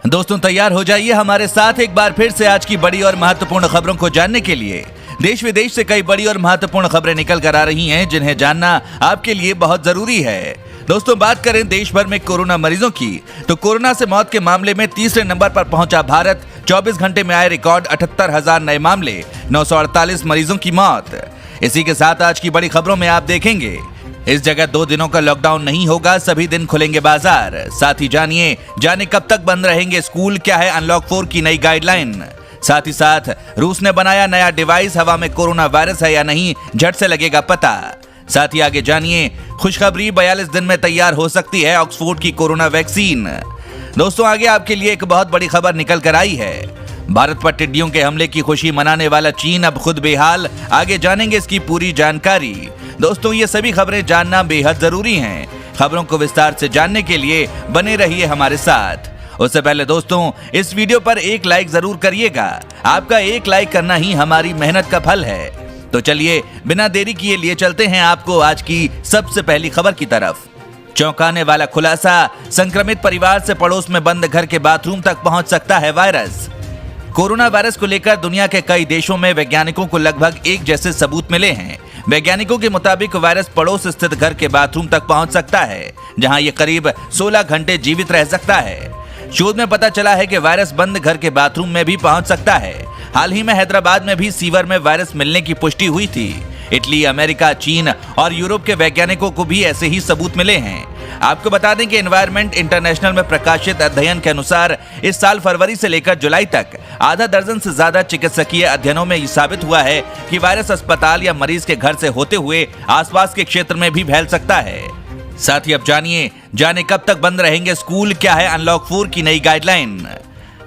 दोस्तों तैयार हो जाइए हमारे साथ एक बार फिर से आज की बड़ी और महत्वपूर्ण खबरों को जानने के लिए। देश विदेश से कई बड़ी और महत्वपूर्ण खबरें निकल कर आ रही हैं जिन्हें जानना आपके लिए बहुत जरूरी है। दोस्तों बात करें देश भर में कोरोना मरीजों की, तो कोरोना से मौत के मामले में तीसरे नंबर पर पहुंचा भारत। 24 घंटे में आए रिकॉर्ड 78,000 नए मामले, 948 मरीजों की मौत। इसी के साथ आज की बड़ी खबरों में आप देखेंगे, इस जगह 2 दिनों का लॉकडाउन नहीं होगा, सभी दिन खुलेंगे बाजार। साथ ही जाने कब तक बंद रहेंगे स्कूल, क्या है अनलॉक 4 की नई गाइडलाइन। साथ ही साथ रूस ने बनाया नया डिवाइस, हवा में कोरोना वायरस है या नहीं झट से लगेगा पता। साथ ही आगे जानिए खुशखबरी, 42 दिन में तैयार हो सकती है ऑक्सफोर्ड की कोरोना वैक्सीन। दोस्तों आगे आपके लिए एक बहुत बड़ी खबर निकल कर आई है। भारत पर टिड्डियों के हमले की खुशी मनाने वाला चीन अब खुद बेहाल, आगे जानेंगे इसकी पूरी जानकारी। दोस्तों ये सभी खबरें जानना बेहद जरूरी हैं। खबरों को विस्तार से जानने के लिए बने रहिए हमारे साथ। उससे पहले दोस्तों इस वीडियो पर एक लाइक जरूर करिएगा, आपका एक लाइक करना ही हमारी मेहनत का फल है। तो चलिए बिना देरी किए लिए चलते हैं आपको आज की सबसे पहली खबर की तरफ। चौंकाने वाला खुलासा, संक्रमित परिवार से पड़ोस में बंद घर के बाथरूम तक पहुंच सकता है वायरस। कोरोना वायरस को लेकर दुनिया के कई देशों में वैज्ञानिकों को लगभग एक जैसे सबूत मिले हैं। वैज्ञानिकों के मुताबिक वायरस पड़ोस स्थित घर के बाथरूम तक पहुंच सकता है, जहां ये करीब 16 घंटे जीवित रह सकता है। शोध में पता चला है कि वायरस बंद घर के बाथरूम में भी पहुंच सकता है। हाल ही में हैदराबाद में भी सीवर में वायरस मिलने की पुष्टि हुई थी। इटली, अमेरिका, चीन और यूरोप के वैज्ञानिकों को भी ऐसे ही सबूत मिले हैं। आपको बता दें कि एनवायरमेंट इंटरनेशनल में प्रकाशित अध्ययन के अनुसार इस साल फरवरी से लेकर जुलाई तक आधा दर्जन से ज्यादा चिकित्सकीय अध्ययनों में ये साबित हुआ है कि वायरस अस्पताल या मरीज के घर से होते हुए आसपास के क्षेत्र में भी फैल सकता है। साथ ही अब जाने कब तक बंद रहेंगे स्कूल, क्या है अनलॉक 4 की नई गाइडलाइन।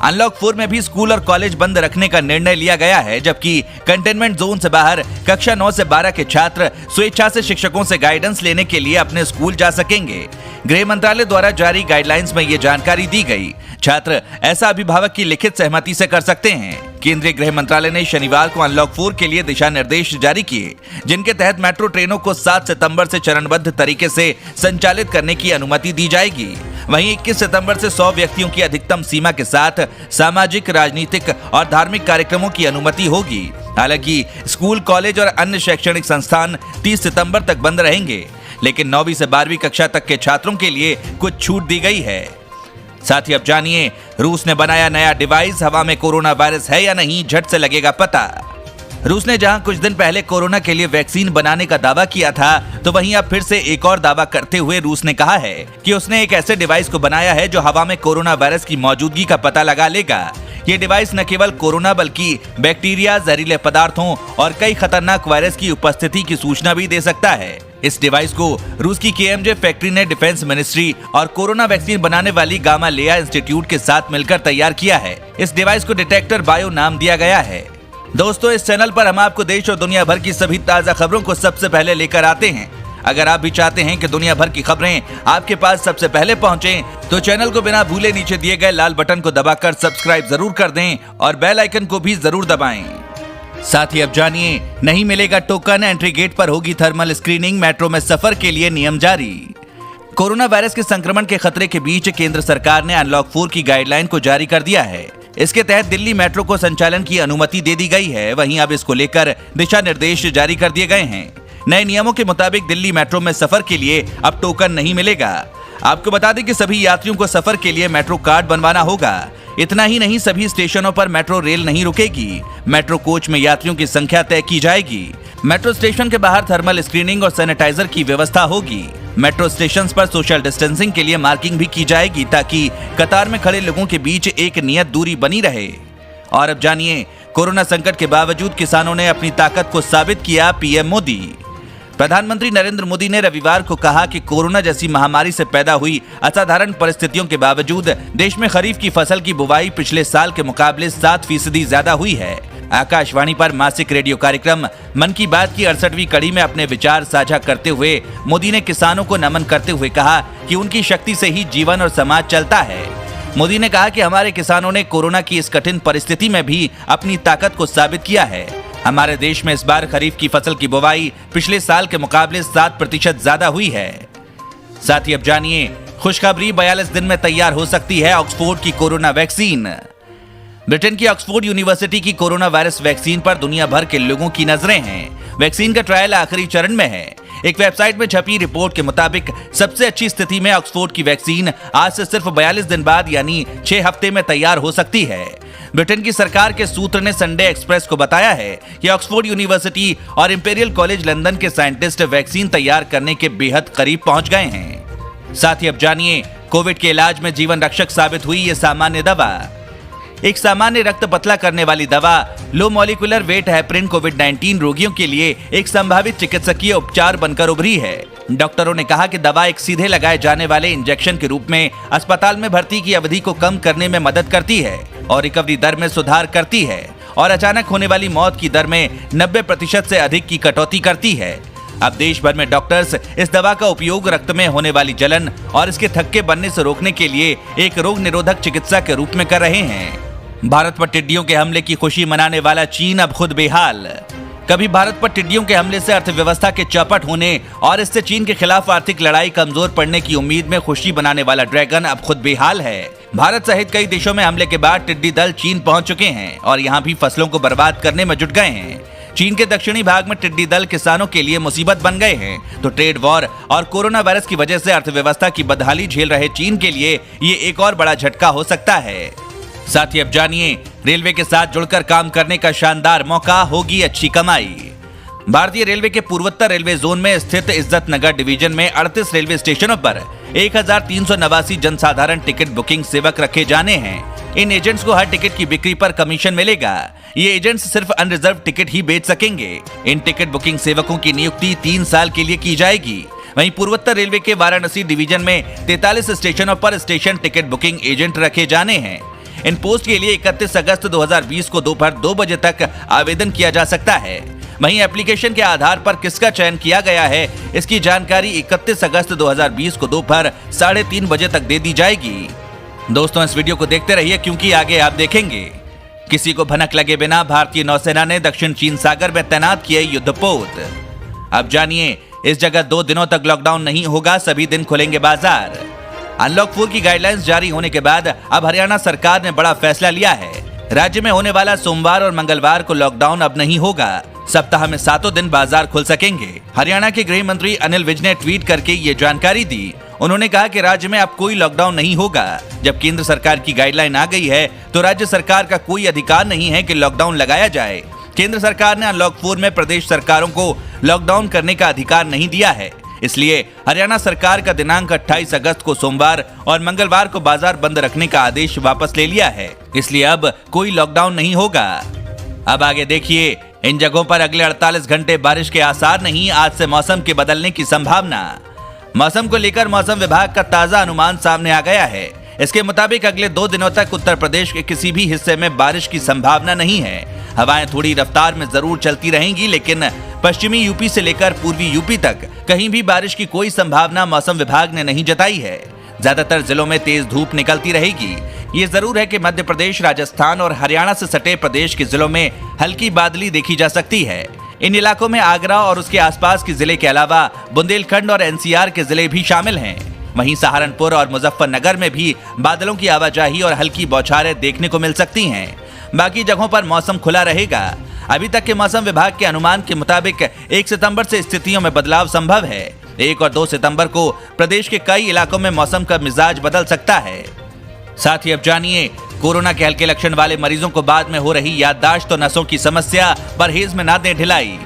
अनलॉक 4 में भी स्कूल और कॉलेज बंद रखने का निर्णय लिया गया है, जबकि कंटेनमेंट जोन से बाहर कक्षा 9 से 12 के छात्र स्वेच्छा से शिक्षकों से गाइडेंस लेने के लिए अपने स्कूल जा सकेंगे। गृह मंत्रालय द्वारा जारी गाइडलाइंस में ये जानकारी दी गई। छात्र ऐसा अभिभावक की लिखित सहमति से कर सकते हैं। केंद्रीय गृह मंत्रालय ने शनिवार को अनलॉक 4 के लिए दिशा निर्देश जारी किए, जिनके तहत मेट्रो ट्रेनों को 7 सितंबर से चरणबद्ध तरीके से संचालित करने की अनुमति दी जाएगी। वहीं 21 सितंबर से 100 व्यक्तियों की अधिकतम सीमा के साथ सामाजिक, राजनीतिक और धार्मिक कार्यक्रमों की अनुमति होगी। हालांकि स्कूल, कॉलेज और अन्य शैक्षणिक संस्थान 30 सितंबर तक बंद रहेंगे, लेकिन 9वीं से 12वीं कक्षा तक के छात्रों के लिए कुछ छूट दी गई है। साथ ही अब जानिए रूस ने बनाया नया डिवाइस, हवा में कोरोना वायरस है या नहीं झट से लगेगा पता। रूस ने जहां कुछ दिन पहले कोरोना के लिए वैक्सीन बनाने का दावा किया था, तो वहीं अब फिर से एक और दावा करते हुए रूस ने कहा है कि उसने एक ऐसे डिवाइस को बनाया है जो हवा में कोरोना वायरस की मौजूदगी का पता लगा लेगा। ये डिवाइस न केवल कोरोना बल्कि बैक्टीरिया, जहरीले पदार्थों और कई खतरनाक वायरस की उपस्थिति की सूचना भी दे सकता है। इस डिवाइस को रूस की KMJ फैक्ट्री ने डिफेंस मिनिस्ट्री और कोरोना वैक्सीन बनाने वाली गामालेया इंस्टीट्यूट के साथ मिलकर तैयार किया है। इस डिवाइस को डिटेक्टर बायो नाम दिया गया है। दोस्तों इस चैनल पर हम आपको देश और दुनिया भर की सभी ताजा खबरों को सबसे पहले लेकर आते हैं। अगर आप भी चाहते हैं कि दुनिया भर की खबरें आपके पास सबसे पहले पहुंचें, तो चैनल को बिना भूले नीचे दिए गए लाल बटन को दबाकर सब्सक्राइब जरूर कर दें और बेल आइकन को भी जरूर दबाएं। साथ ही अब जानिए नहीं मिलेगा टोकन, एंट्री गेट पर होगी थर्मल स्क्रीनिंग, मेट्रो में सफर के लिए नियम जारी। कोरोना वायरस के संक्रमण के खतरे के बीच केंद्र सरकार ने अनलॉक 4 की गाइडलाइन को जारी कर दिया है। इसके तहत दिल्ली मेट्रो को संचालन की अनुमति दे दी गई है। वहीं अब इसको लेकर दिशा निर्देश जारी कर दिए गए हैं। नए नियमों के मुताबिक दिल्ली मेट्रो में सफर के लिए अब टोकन नहीं मिलेगा। आपको बता दें कि सभी यात्रियों को सफर के लिए मेट्रो कार्ड बनवाना होगा। इतना ही नहीं, सभी स्टेशनों पर मेट्रो रेल नहीं रुकेगी। मेट्रो कोच में यात्रियों की संख्या तय की जाएगी। मेट्रो स्टेशन के बाहर थर्मल स्क्रीनिंग और सैनिटाइजर की व्यवस्था होगी। मेट्रो स्टेशन पर सोशल डिस्टेंसिंग के लिए मार्किंग भी की जाएगी, ताकि कतार में खड़े लोगों के बीच एक नियत दूरी बनी रहे। और अब जानिए कोरोना संकट के बावजूद किसानों ने अपनी ताकत को साबित किया, पीएम मोदी। प्रधानमंत्री नरेंद्र मोदी ने रविवार को कहा कि कोरोना जैसी महामारी से पैदा हुई असाधारण परिस्थितियों के बावजूद देश में खरीफ की फसल की बुवाई पिछले साल के मुकाबले 7% ज्यादा हुई है। आकाशवाणी पर मासिक रेडियो कार्यक्रम मन की बात की 68वीं कड़ी में अपने विचार साझा करते हुए मोदी ने किसानों को नमन करते हुए कहा कि उनकी शक्ति से ही जीवन और समाज चलता है। मोदी ने कहा कि हमारे किसानों ने कोरोना की इस कठिन परिस्थिति में भी अपनी ताकत को साबित किया है। हमारे देश में इस बार खरीफ की फसल की बुवाई पिछले साल के मुकाबले 7% ज्यादा हुई है। साथ ही अब जानिए खुशखबरी, 42 दिन में तैयार हो सकती है ऑक्सफोर्ड की कोरोना वैक्सीन। ब्रिटेन की ऑक्सफोर्ड यूनिवर्सिटी की कोरोना वायरस वैक्सीन पर दुनिया भर के लोगों की नजरें हैं। वैक्सीन का ट्रायल आखिरी चरण में है। एक वेबसाइट में छपी रिपोर्ट के मुताबिक सबसे अच्छी स्थिति में ऑक्सफोर्ड की वैक्सीन आज से सिर्फ 42 दिन बाद यानी 6 हफ्ते में तैयार हो सकती है। ब्रिटेन की सरकार के सूत्र ने संडे एक्सप्रेस को बताया है कि ऑक्सफोर्ड यूनिवर्सिटी और इंपीरियल कॉलेज लंदन के साइंटिस्ट वैक्सीन तैयार करने के बेहद करीब पहुंच गए हैं। साथ ही अब जानिए, कोविड के इलाज में जीवन रक्षक साबित हुई ये सामान्य दवा। एक सामान्य रक्त पतला करने वाली दवा लो मॉलिक्यूलर वेट हेपरिन कोविड-19 रोगियों के लिए एक संभावित चिकित्सकीय उपचार बनकर उभरी है। डॉक्टरों ने कहा कि दवा एक सीधे लगाए जाने वाले इंजेक्शन के रूप में अस्पताल में भर्ती की अवधि को कम करने में मदद करती है और रिकवरी दर में सुधार करती है और अचानक होने वाली मौत की दर में 90% से अधिक की कटौती करती है। अब देश भर में डॉक्टर्स इस दवा का उपयोग रक्त में होने वाली जलन और इसके थक्के बनने से रोकने के लिए एक रोग निरोधक चिकित्सा के रूप में कर रहे हैं। भारत पर टिड्डियों के हमले की खुशी मनाने वाला चीन अब खुद बेहाल। कभी भारत पर टिड्डियों के हमले से अर्थव्यवस्था के चौपट होने और इससे चीन के खिलाफ आर्थिक लड़ाई कमजोर पड़ने की उम्मीद में खुशी बनाने वाला ड्रैगन अब खुद बेहाल है। भारत सहित कई देशों में हमले के बाद टिड्डी दल चीन पहुंच चुके हैं और यहाँ भी फसलों को बर्बाद करने में जुट गए हैं। चीन के दक्षिणी भाग में टिड्डी दल किसानों के लिए मुसीबत बन गए हैं, तो ट्रेड वॉर और कोरोना वायरस की वजह से अर्थव्यवस्था की बदहाली झेल रहे चीन के लिए ये एक और बड़ा झटका हो सकता है। साथ ही अब जानिए, रेलवे के साथ जुड़कर काम करने का शानदार मौका, होगी अच्छी कमाई। भारतीय रेलवे के पूर्वोत्तर रेलवे जोन में स्थित इज्जत नगर डिवीजन में 38 रेलवे स्टेशनों पर 1389 जनसाधारण टिकट बुकिंग सेवक रखे जाने हैं। इन एजेंट्स को हर टिकट की बिक्री पर कमीशन मिलेगा। ये एजेंट्स सिर्फ अनरिजर्व टिकट ही बेच सकेंगे। इन टिकट बुकिंग सेवकों की नियुक्ति 3 साल के लिए की जाएगी। वहीं पूर्वोत्तर रेलवे के वाराणसी डिवीजन में 43 स्टेशनों पर स्टेशन टिकट बुकिंग एजेंट रखे जाने हैं। इन पोस्ट के लिए 31 अगस्त 2020 को दोपहर 2 बजे तक आवेदन किया जा सकता है। वहीं एप्लीकेशन के आधार पर किसका चयन किया गया है, इसकी जानकारी 31 अगस्त 2020 को दोपहर 3:30 बजे तक दे दी जाएगी। दोस्तों, इस वीडियो को देखते रहिए क्योंकि आगे आप देखेंगे, किसी को भनक लगे बिना भारतीय नौसेना ने दक्षिण चीन सागर में तैनात किए युद्धपोत। अब जानिए, इस जगह 2 दिनों तक लॉकडाउन नहीं होगा, सभी दिन खुलेंगे बाजार। अनलॉक 4 की गाइडलाइंस जारी होने के बाद अब हरियाणा सरकार ने बड़ा फैसला लिया है। राज्य में होने वाला सोमवार और मंगलवार को लॉकडाउन अब नहीं होगा। सप्ताह में 7 दिन बाजार खुल सकेंगे। हरियाणा के गृह मंत्री अनिल विज ने ट्वीट करके ये जानकारी दी। उन्होंने कहा कि राज्य में अब कोई लॉकडाउन नहीं होगा। जब केंद्र सरकार की गाइडलाइन आ गई है तो राज्य सरकार का कोई अधिकार नहीं है कि लॉकडाउन लगाया जाए। केंद्र सरकार ने अनलॉक 4 में प्रदेश सरकारों को लॉकडाउन करने का अधिकार नहीं दिया है। इसलिए हरियाणा सरकार का दिनांक 28 अगस्त को सोमवार और मंगलवार को बाजार बंद रखने का आदेश वापस ले लिया है। इसलिए अब कोई लॉकडाउन नहीं होगा। अब आगे देखिए, इन जगहों पर अगले 48 घंटे बारिश के आसार नहीं, आज से मौसम के बदलने की संभावना। मौसम को लेकर मौसम विभाग का ताजा अनुमान सामने आ गया है। इसके मुताबिक अगले 2 दिनों तक उत्तर प्रदेश के किसी भी हिस्से में बारिश की संभावना नहीं है। हवाएं थोड़ी रफ्तार में जरूर चलती रहेंगी, लेकिन पश्चिमी यूपी से लेकर पूर्वी यूपी तक कहीं भी बारिश की कोई संभावना मौसम विभाग ने नहीं जताई है। ज्यादातर जिलों में तेज धूप निकलती रहेगी। ये जरूर है कि मध्य प्रदेश, राजस्थान और हरियाणा से सटे प्रदेश के जिलों में हल्की बादली देखी जा सकती है। इन इलाकों में आगरा और उसके आसपास के जिले के अलावा बुंदेलखंड और एनसीआर के जिले भी शामिल हैं। वहीं सहारनपुर और मुजफ्फरनगर में भी बादलों की आवाजाही और हल्की बौछारें देखने को मिल सकती हैं। बाकी जगहों पर मौसम खुला रहेगा। अभी तक के मौसम विभाग के अनुमान के मुताबिक 1 सितंबर से स्थितियों में बदलाव संभव है। 1 और 2 सितंबर को प्रदेश के कई इलाकों में मौसम का मिजाज बदल सकता है। साथ ही अब जानिए, कोरोना के हल्के लक्षण वाले मरीजों को बाद में हो रही याददाश्त और नसों की समस्या, परहेज में ना दें ढिलाई।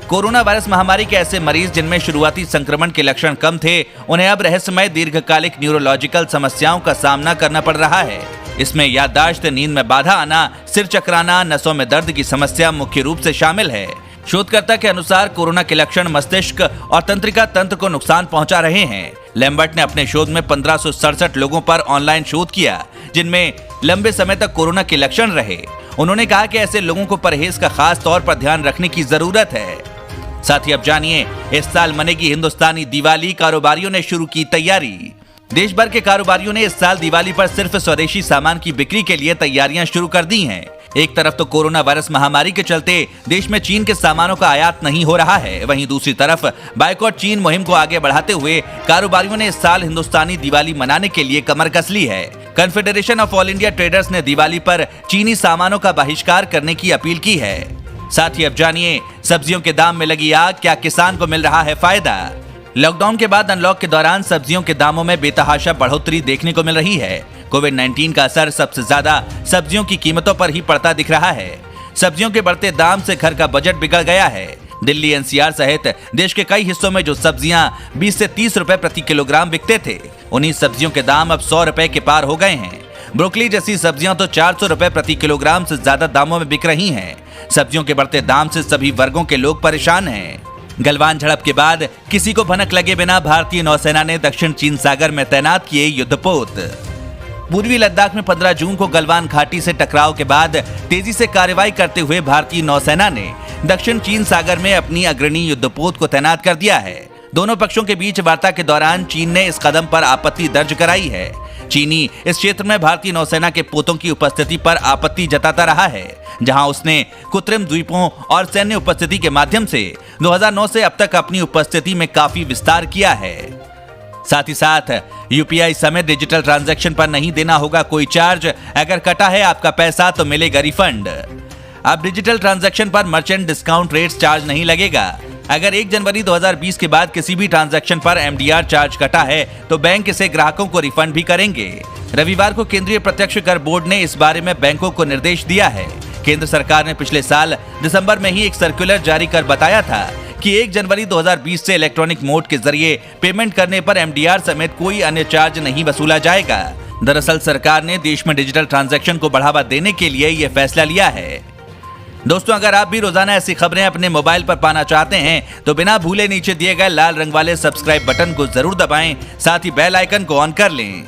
कोरोना वायरस महामारी के ऐसे मरीज जिनमें शुरुआती संक्रमण के लक्षण कम थे, उन्हें अब रहस्यमय दीर्घकालिक न्यूरोलॉजिकल समस्याओं का सामना करना पड़ रहा है। इसमें याददाश्त, नींद में बाधा आना, सिर चकराना, नसों में दर्द की समस्या मुख्य रूप से शामिल है। शोधकर्ता के अनुसार कोरोना के लक्षण मस्तिष्क और तंत्रिका तंत्र को नुकसान पहुंचा रहे हैं। लैम्बर्ट ने अपने शोध में 1567 लोगों पर ऑनलाइन शोध किया जिनमें लंबे समय तक कोरोना के लक्षण रहे। उन्होंने कहा कि ऐसे लोगों को परहेज का खास तौर पर ध्यान रखने की जरूरत है। साथ ही अब जानिए, इस साल मनेगी हिंदुस्तानी दिवाली, कारोबारियों ने शुरू की तैयारी। देश भर के कारोबारियों ने इस साल दिवाली पर सिर्फ स्वदेशी सामान की बिक्री के लिए तैयारियां शुरू कर दी हैं। एक तरफ तो कोरोना वायरस महामारी के चलते देश में चीन के सामानों का आयात नहीं हो रहा है, वहीं दूसरी तरफ बायकॉट चीन मुहिम को आगे बढ़ाते हुए कारोबारियों ने इस साल हिंदुस्तानी दिवाली मनाने के लिए कमर कस ली है। Confederation of all India traders ने दिवाली पर चीनी सामानों का बहिष्कार करने की अपील की है। साथ ही अब जानिए सब्जियों के दाम में लगी आग, क्या किसान को मिल रहा है फायदा। लॉकडाउन के बाद अनलॉक के दौरान सब्जियों के दामों में बेतहाशा बढ़ोतरी देखने को मिल रही है। कोविड-19 का असर सबसे ज्यादा सब्जियों की कीमतों पर ही पड़ता दिख रहा है। सब्जियों के बढ़ते दाम से घर का बजट बिगड़ गया है। दिल्ली एनसीआर सहित देश के कई हिस्सों में जो सब्जियां 20 से 30 रुपए प्रति किलोग्राम बिकते थे, उन्हीं सब्जियों के दाम अब 100 रुपए के पार हो गए हैं। ब्रोकली जैसी सब्जियां तो 400 रुपए प्रति किलोग्राम से ज्यादा दामों में बिक रही हैं। सब्जियों के बढ़ते दाम से सभी वर्गों के लोग परेशान हैं। गलवान झड़प के बाद किसी को भनक लगे बिना भारतीय नौसेना ने दक्षिण चीन सागर में तैनात किए युद्धपोत। पूर्वी लद्दाख में 15 जून को गलवान घाटी से टकराव के बाद तेजी से कार्रवाई करते हुए भारतीय नौसेना ने दक्षिण चीन सागर में अपनी अग्रणी युद्धपोत को तैनात कर दिया है। दोनों पक्षों के बीच वार्ता के दौरान चीन ने इस कदम पर आपत्ति दर्ज कराई है। चीनी इस क्षेत्र में भारतीय नौसेना के पोतों की उपस्थिति पर आपत्ति जताता रहा है, जहां उसने कृत्रिम द्वीपों और सैन्य उपस्थिति के माध्यम से 2009 से अब तक अपनी उपस्थिति में काफी विस्तार किया है। साथ ही साथ यूपीआई समेत डिजिटल ट्रांजैक्शन पर नहीं देना होगा कोई चार्ज, अगर कटा है आपका पैसा तो मिलेगा रिफंड। अब डिजिटल ट्रांजैक्शन पर मर्चेंट डिस्काउंट रेट्स चार्ज नहीं लगेगा। अगर 1 जनवरी 2020 के बाद किसी भी ट्रांजैक्शन पर एमडीआर चार्ज कटा है तो बैंक इसे ग्राहकों को रिफंड भी करेंगे। रविवार को केंद्रीय प्रत्यक्ष कर बोर्ड ने इस बारे में बैंकों को निर्देश दिया है। केंद्र सरकार ने पिछले साल दिसंबर में ही एक सर्कुलर जारी कर बताया था कि 1 जनवरी 2020 से इलेक्ट्रॉनिक मोड के जरिए पेमेंट करने पर एमडीआर समेत कोई अन्य चार्ज नहीं वसूला जाएगा। दरअसल सरकार ने देश में डिजिटल ट्रांजैक्शन को बढ़ावा देने के लिए यह फैसला लिया है। दोस्तों, अगर आप भी रोजाना ऐसी खबरें अपने मोबाइल पर पाना चाहते हैं तो बिना भूले नीचे दिए गए लाल रंग वाले सब्सक्राइब बटन को जरूर दबाएं, साथ ही बेल आइकन को ऑन कर लें।